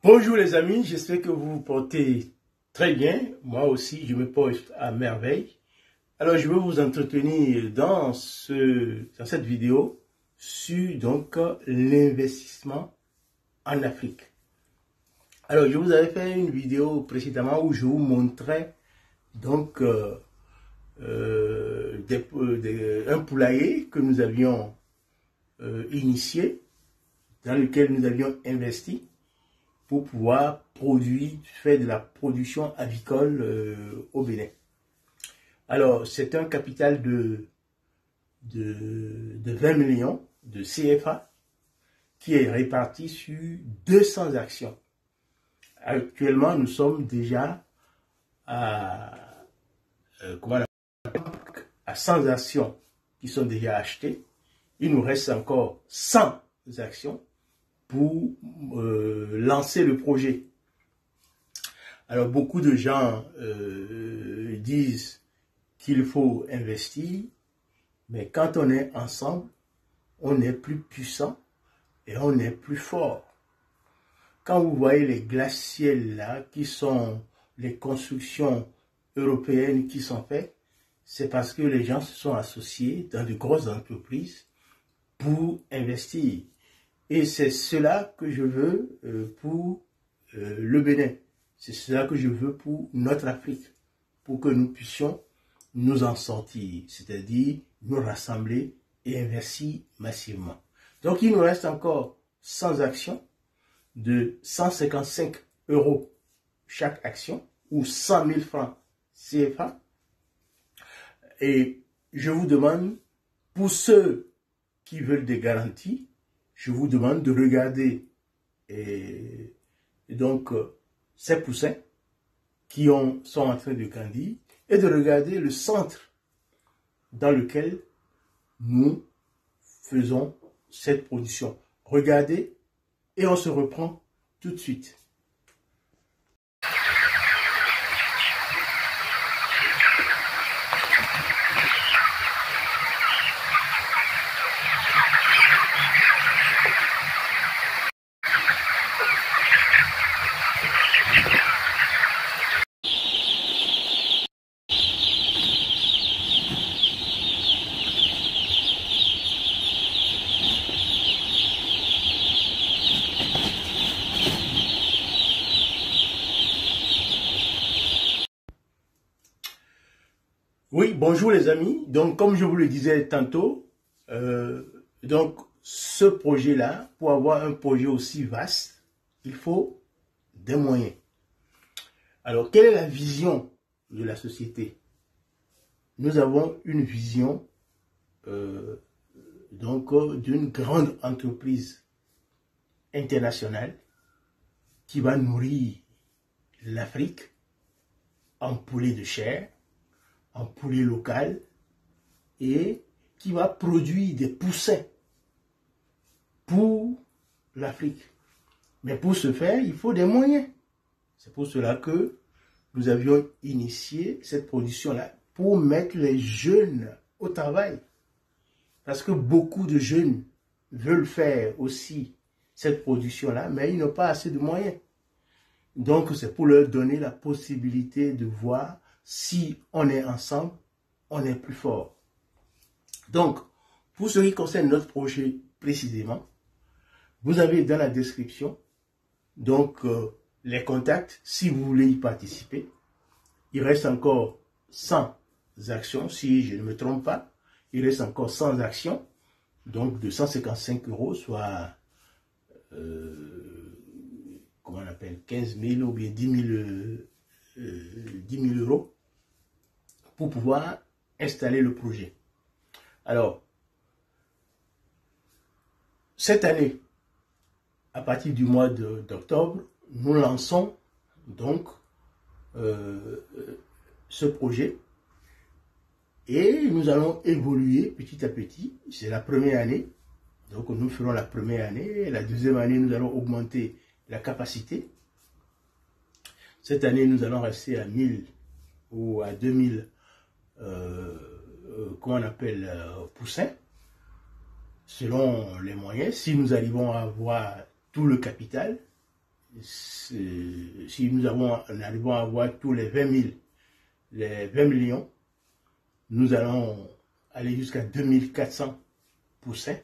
Bonjour les amis, j'espère que vous vous portez très bien. Moi aussi, je me porte à merveille. Alors, je vais vous entretenir dans cette vidéo sur l'investissement en Afrique. Alors, je vous avais fait une vidéo précédemment où je vous montrais un poulailler que nous avions initié, dans lequel nous avions investi pour pouvoir faire de la production avicole au Bénin. Alors, c'est un capital de 20 millions de CFA qui est réparti sur 200 actions. Actuellement, nous sommes déjà à 100 actions qui sont déjà achetées. Il nous reste encore 100 actions pour lancer le projet. Alors, beaucoup de gens disent qu'il faut investir, mais quand on est ensemble, on est plus puissant et on est plus fort. Quand vous voyez les glaciers là, qui sont les constructions européennes qui sont faites, c'est parce que les gens se sont associés dans de grosses entreprises pour investir. Et c'est cela que je veux pour le Bénin. C'est cela que je veux pour notre Afrique, pour que nous puissions nous en sortir, c'est-à-dire nous rassembler et investir massivement. Donc, il nous reste encore 100 actions de 155 € chaque action ou 100 000 francs CFA. Et je vous demande, pour ceux qui veulent des garanties, je vous demande de regarder ces poussins qui sont en train de grandir et de regarder le centre dans lequel nous faisons cette production. Regardez et on se reprend tout de suite. Oui, bonjour les amis. Donc, comme je vous le disais tantôt, ce projet-là, pour avoir un projet aussi vaste, il faut des moyens. Alors, quelle est la vision de la société? Nous avons une vision d'une grande entreprise internationale qui va nourrir l'Afrique en poulet de chair, en poulet local, et qui va produire des poussins pour l'Afrique. Mais pour ce faire, il faut des moyens. C'est pour cela que nous avions initié cette production-là, pour mettre les jeunes au travail. Parce que beaucoup de jeunes veulent faire aussi cette production-là, mais ils n'ont pas assez de moyens. Donc, c'est pour leur donner la possibilité de voir si on est ensemble, on est plus fort. Donc, pour ce qui concerne notre projet précisément, vous avez dans la description les contacts si vous voulez y participer. Il reste encore 100 actions, si je ne me trompe pas. Il reste encore 100 actions, donc de 155 €, soit 15 000 ou bien 10 000 € pour pouvoir installer le projet. Alors, cette année, à partir du mois d'octobre, nous lançons donc ce projet et nous allons évoluer petit à petit. C'est la première année, donc nous ferons la première année. La deuxième année, nous allons augmenter la capacité. Cette année, nous allons rester à 1000 ou à 2000 poussins, selon les moyens. Si nous arrivons à avoir tout le capital, si nous arrivons à avoir tous les 20 millions, nous allons aller jusqu'à 2400 poussins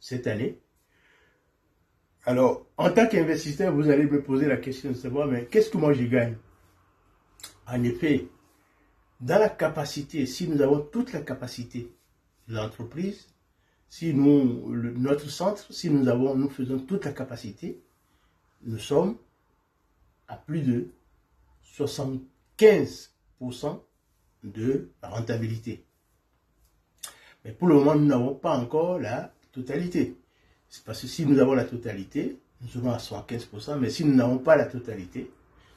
cette année. Alors, en tant qu'investisseur, vous allez me poser la question de savoir, mais qu'est-ce que moi je gagne? En effet, dans la capacité, si nous avons toute la capacité de l'entreprise, si notre centre, si nous faisons toute la capacité, nous sommes à plus de 75% de rentabilité. Mais pour le moment, nous n'avons pas encore la totalité. C'est parce que si nous avons la totalité, nous serons à 75%, mais si nous n'avons pas la totalité,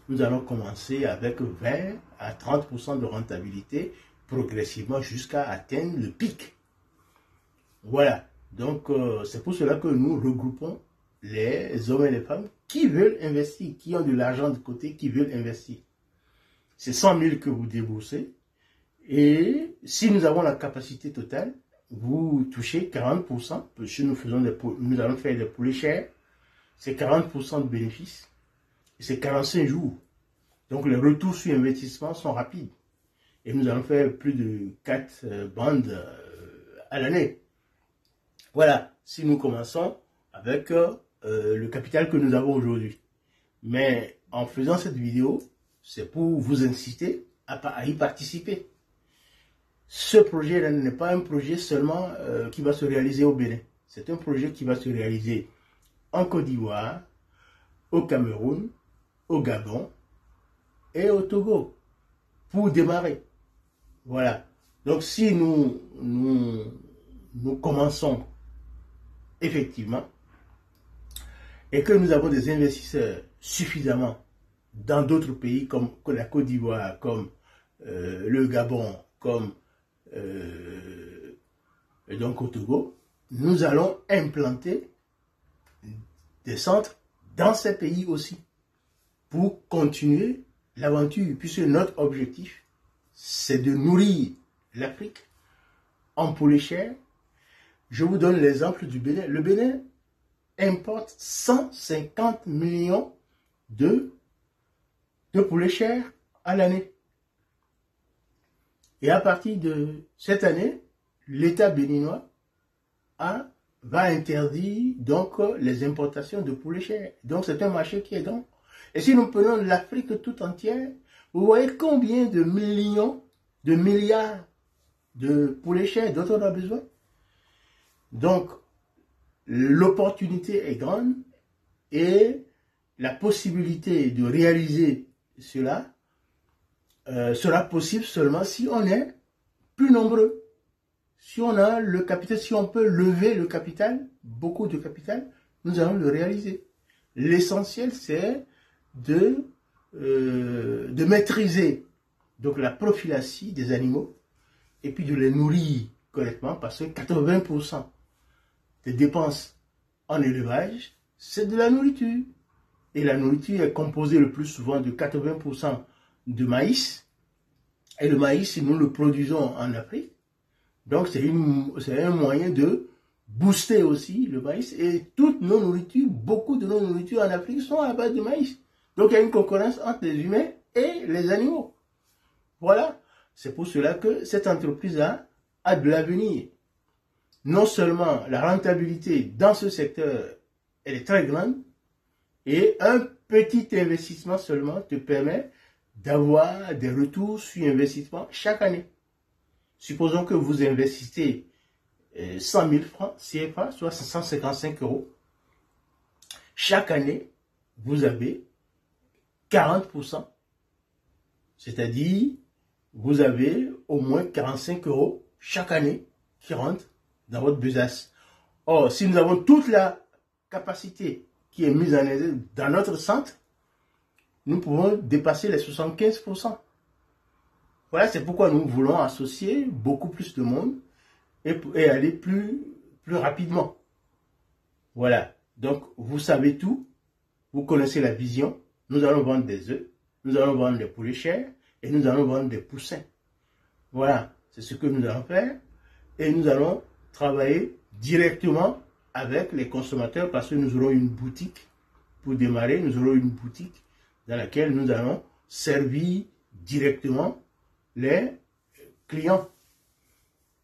nous allons commencer avec 20 à 30% de rentabilité progressivement jusqu'à atteindre le pic. Voilà. Donc, c'est pour cela que nous regroupons les hommes et les femmes qui veulent investir, qui ont de l'argent de côté, qui veulent investir. C'est 100 000 que vous déboursez. Et si nous avons la capacité totale, vous touchez 40%, parce que nous allons faire des poulets chers, c'est 40% de bénéfices, et c'est 45 jours. Donc les retours sur investissement sont rapides. Et nous allons faire plus de 4 bandes à l'année. Voilà, si nous commençons avec le capital que nous avons aujourd'hui. Mais en faisant cette vidéo, c'est pour vous inciter à y participer. Ce projet n'est pas un projet seulement qui va se réaliser au Bénin. C'est un projet qui va se réaliser en Côte d'Ivoire, au Cameroun, au Gabon et au Togo pour démarrer. Voilà. Donc si nous commençons effectivement et que nous avons des investisseurs suffisamment dans d'autres pays comme la Côte d'Ivoire, comme le Gabon, comme donc au Togo, nous allons implanter des centres dans ces pays aussi pour continuer l'aventure, puisque notre objectif, c'est de nourrir l'Afrique en poulet cher. Je vous donne l'exemple du Bénin. Le Bénin importe 150 millions de poulet cher à l'année. Et à partir de cette année, l'État béninois va interdire donc les importations de poulet cher. Donc c'est un marché qui est grand. Et si nous prenons l'Afrique tout entière, vous voyez combien de millions, de milliards de poulet cher dont on a besoin. Donc l'opportunité est grande et la possibilité de réaliser cela sera possible seulement si on est plus nombreux. Si on a le capital, si on peut lever le capital, beaucoup de capital, nous allons le réaliser. L'essentiel, c'est de maîtriser donc la prophylaxie des animaux et puis de les nourrir correctement parce que 80% des dépenses en élevage, c'est de la nourriture. Et la nourriture est composée le plus souvent de 80% de maïs. Et le maïs, nous le produisons en Afrique. Donc, c'est un moyen de booster aussi le maïs. Et toutes nos nourritures, beaucoup de nos nourritures en Afrique sont à base de maïs. Donc, il y a une concurrence entre les humains et les animaux. Voilà. C'est pour cela que cette entreprise a de l'avenir. Non seulement la rentabilité dans ce secteur, elle est très grande, et un petit investissement seulement te permet d'avoir des retours sur investissement chaque année. Supposons que vous investissez 100 000 francs CFA, soit 155 €. Chaque année, vous avez 40%. C'est-à-dire, vous avez au moins 45 € chaque année qui rentrent dans votre besace. Or, si nous avons toute la capacité qui est mise en œuvre dans notre centre, nous pouvons dépasser les 75%. Voilà, c'est pourquoi nous voulons associer beaucoup plus de monde et aller plus rapidement. Voilà, donc vous savez tout, vous connaissez la vision. Nous allons vendre des œufs, nous allons vendre des poulets chers et nous allons vendre des poussins. Voilà, c'est ce que nous allons faire et nous allons travailler directement avec les consommateurs parce que nous aurons une boutique pour démarrer, nous aurons une boutique dans laquelle nous allons servir directement les clients.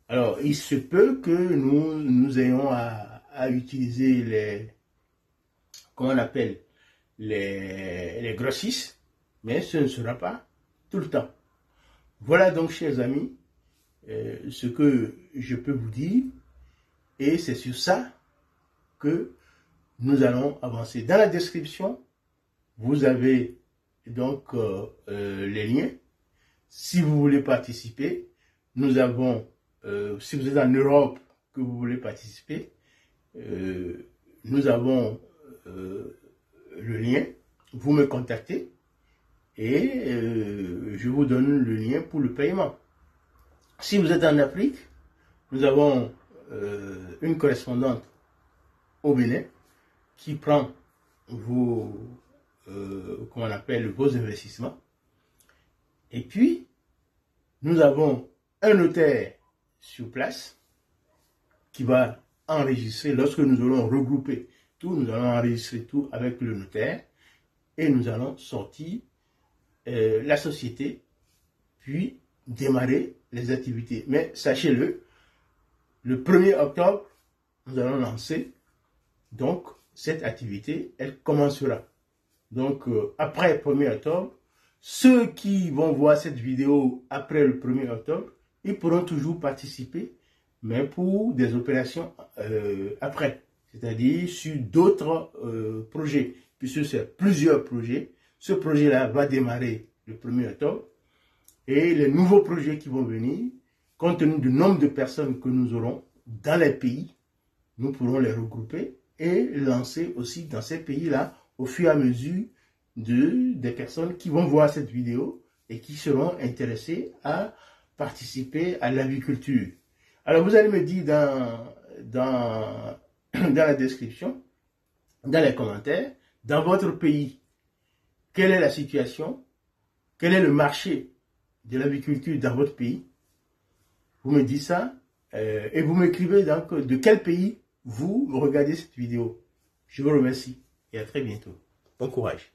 Alors, il se peut que nous ayons à utiliser comment on appelle, les grossistes, mais ce ne sera pas tout le temps. Voilà donc, chers amis, ce que je peux vous dire, et c'est sur ça que nous allons avancer. Dans la description, vous avez donc les liens. Si vous voulez participer, nous avons, si vous êtes en Europe, que vous voulez participer, nous avons le lien. Vous me contactez et je vous donne le lien pour le paiement. Si vous êtes en Afrique, nous avons une correspondante au Bénin qui prend vos, comment on appelle, vos investissements. Et puis, nous avons un notaire sur place qui va enregistrer, lorsque nous allons regrouper tout, nous allons enregistrer tout avec le notaire et nous allons sortir la société, puis démarrer les activités. Mais sachez-le, le 1er octobre, nous allons lancer donc cette activité, elle commencera. Donc après le 1er octobre, ceux qui vont voir cette vidéo après le 1er octobre, ils pourront toujours participer, mais pour des opérations après, c'est-à-dire sur d'autres projets, puisque c'est plusieurs projets. Ce projet-là va démarrer le 1er octobre et les nouveaux projets qui vont venir, compte tenu du nombre de personnes que nous aurons dans les pays, nous pourrons les regrouper et lancer aussi dans ces pays-là au fur et à mesure des personnes qui vont voir cette vidéo et qui seront intéressées à participer à l'agriculture. Alors vous allez me dire dans la description, dans les commentaires, dans votre pays, quelle est la situation, quel est le marché de l'agriculture dans votre pays. Vous me dites ça et vous m'écrivez donc de quel pays vous regardez cette vidéo. Je vous remercie et à très bientôt. Bon courage.